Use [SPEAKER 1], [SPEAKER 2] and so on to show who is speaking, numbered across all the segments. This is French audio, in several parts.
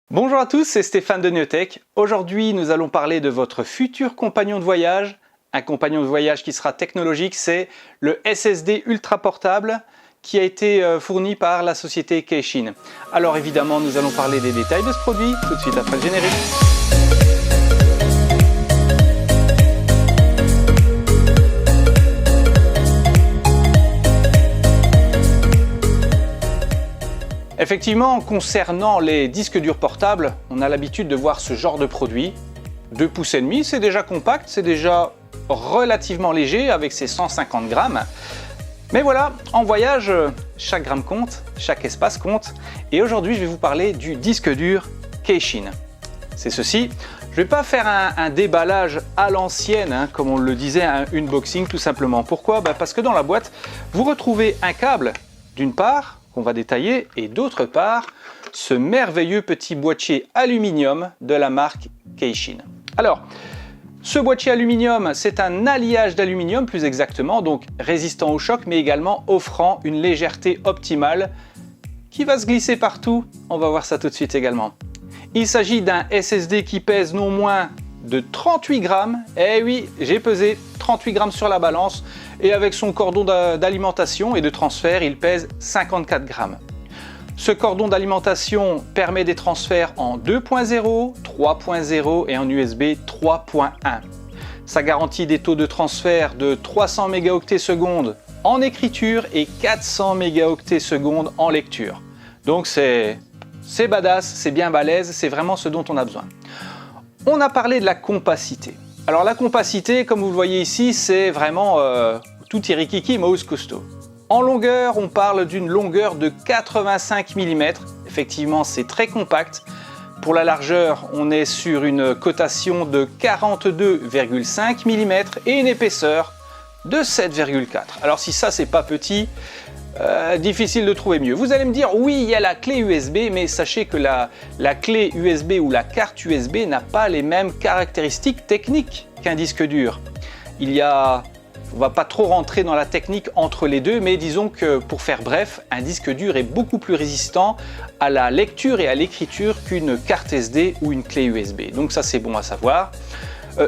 [SPEAKER 1] Bonjour à tous, c'est Stéphane de Neotech. Aujourd'hui, nous allons parler de votre futur compagnon de voyage. Un compagnon de voyage qui sera technologique, c'est le SSD ultra portable qui a été fourni par la société Keishin. Alors évidemment, nous allons parler des détails de ce produit tout de suite après le générique. Effectivement, concernant les disques durs portables, on a l'habitude de voir ce genre de produit. 2,5 pouces, c'est déjà compact, c'est déjà relativement léger avec ses 150 grammes. Mais voilà, en voyage, chaque gramme compte, chaque espace compte. Et aujourd'hui, je vais vous parler du disque dur Keishin. C'est ceci. Je ne vais pas faire un déballage à l'ancienne, comme on le disait, un unboxing tout simplement. Pourquoi? Parce que dans la boîte, vous retrouvez un câble, d'une part, qu'on va détailler, et d'autre part, ce merveilleux petit boîtier aluminium de la marque Keishin. Alors, ce boîtier aluminium, c'est un alliage d'aluminium plus exactement, donc résistant au choc, mais également offrant une légèreté optimale qui va se glisser partout. On va voir ça tout de suite également. Il s'agit d'un SSD qui pèse non moins de 38 grammes. Eh oui, j'ai pesé 38 grammes sur la balance et avec son cordon d'alimentation et de transfert, il pèse 54 grammes. Ce cordon d'alimentation permet des transferts en 2.0, 3.0 et en USB 3.1. Ça garantit des taux de transfert de 300 mégaoctets secondes en écriture et 400 mégaoctets secondes en lecture. Donc c'est badass, c'est bien balèze, c'est vraiment ce dont on a besoin. On a parlé de la compacité. Alors la compacité, comme vous le voyez ici, c'est vraiment tout irikiki, mouse costaud. En longueur, on parle d'une longueur de 85 mm. Effectivement, c'est très compact. Pour la largeur, on est sur une cotation de 42,5 mm et une épaisseur de 7,4. Alors si ça, c'est pas petit, difficile de trouver mieux. Vous allez me dire, oui, il y a la clé USB, mais sachez que la clé USB ou la carte USB n'a pas les mêmes caractéristiques techniques qu'un disque dur. On va pas trop rentrer dans la technique entre les deux, mais disons que pour faire bref, un disque dur est beaucoup plus résistant à la lecture et à l'écriture qu'une carte SD ou une clé USB. Donc ça, c'est bon à savoir.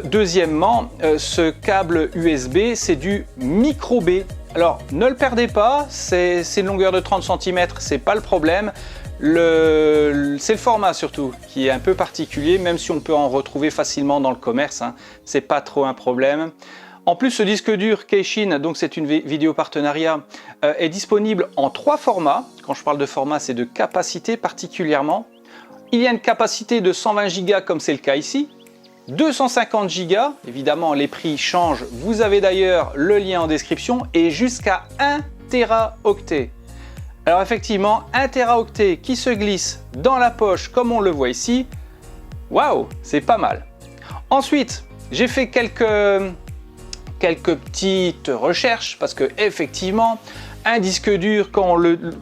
[SPEAKER 1] Deuxièmement, ce câble USB, c'est du micro B. Alors, ne le perdez pas, c'est une longueur de 30 cm, c'est pas le problème. C'est le format surtout qui est un peu particulier, même si on peut en retrouver facilement dans le commerce, c'est pas trop un problème. En plus, ce disque dur Keishin, donc c'est une vidéo partenariat, est disponible en 3 formats. Quand je parle de format, c'est de capacité particulièrement. Il y a une capacité de 120 Go comme c'est le cas ici. 250 Go, évidemment les prix changent, vous avez d'ailleurs le lien en description, et jusqu'à 1 Teraoctet. Alors effectivement, 1 Teraoctet qui se glisse dans la poche comme on le voit ici, waouh, c'est pas mal. Ensuite, j'ai fait quelques petites recherches parce que effectivement, un disque dur, quand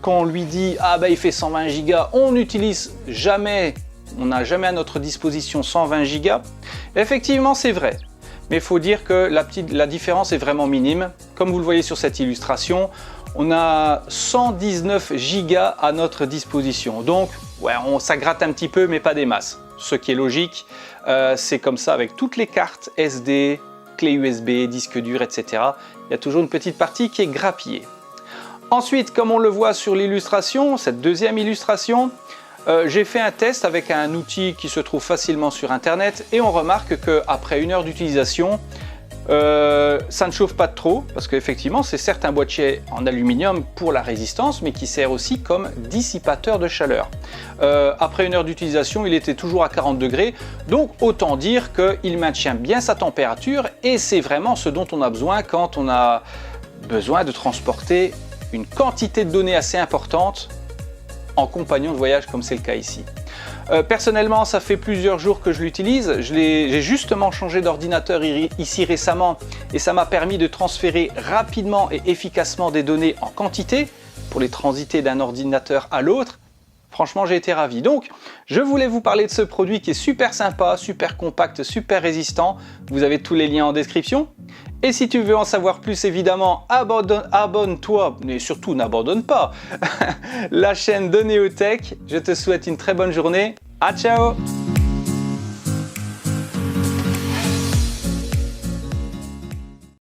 [SPEAKER 1] on lui dit ah il fait 120 Go, on n'utilise jamais. On n'a jamais à notre disposition 120 Go. Effectivement, c'est vrai. Mais il faut dire que la différence est vraiment minime. Comme vous le voyez sur cette illustration, on a 119 Go à notre disposition. Donc, ouais, ça gratte un petit peu, mais pas des masses. Ce qui est logique, c'est comme ça avec toutes les cartes SD, clé USB, disque dur, etc. Il y a toujours une petite partie qui est grappillée. Ensuite, comme on le voit sur l'illustration, cette deuxième illustration, j'ai fait un test avec un outil qui se trouve facilement sur internet et on remarque qu'après 1 heure d'utilisation, ça ne chauffe pas trop parce qu'effectivement c'est certes un boîtier en aluminium pour la résistance mais qui sert aussi comme dissipateur de chaleur. Après 1 heure d'utilisation, il était toujours à 40 degrés, donc autant dire qu'il maintient bien sa température et c'est vraiment ce dont on a besoin quand on a besoin de transporter une quantité de données assez importante en compagnon de voyage comme c'est le cas ici. Personnellement, ça fait plusieurs jours que je l'utilise. J'ai justement changé d'ordinateur ici récemment et ça m'a permis de transférer rapidement et efficacement des données en quantité pour les transiter d'un ordinateur à l'autre. Franchement, j'ai été ravi. Donc, je voulais vous parler de ce produit qui est super sympa, super compact, super résistant. Vous avez tous les liens en description. Et si tu veux en savoir plus, évidemment, abonne-toi, mais surtout n'abandonne pas la chaîne de Néotech. Je te souhaite une très bonne journée. À ciao!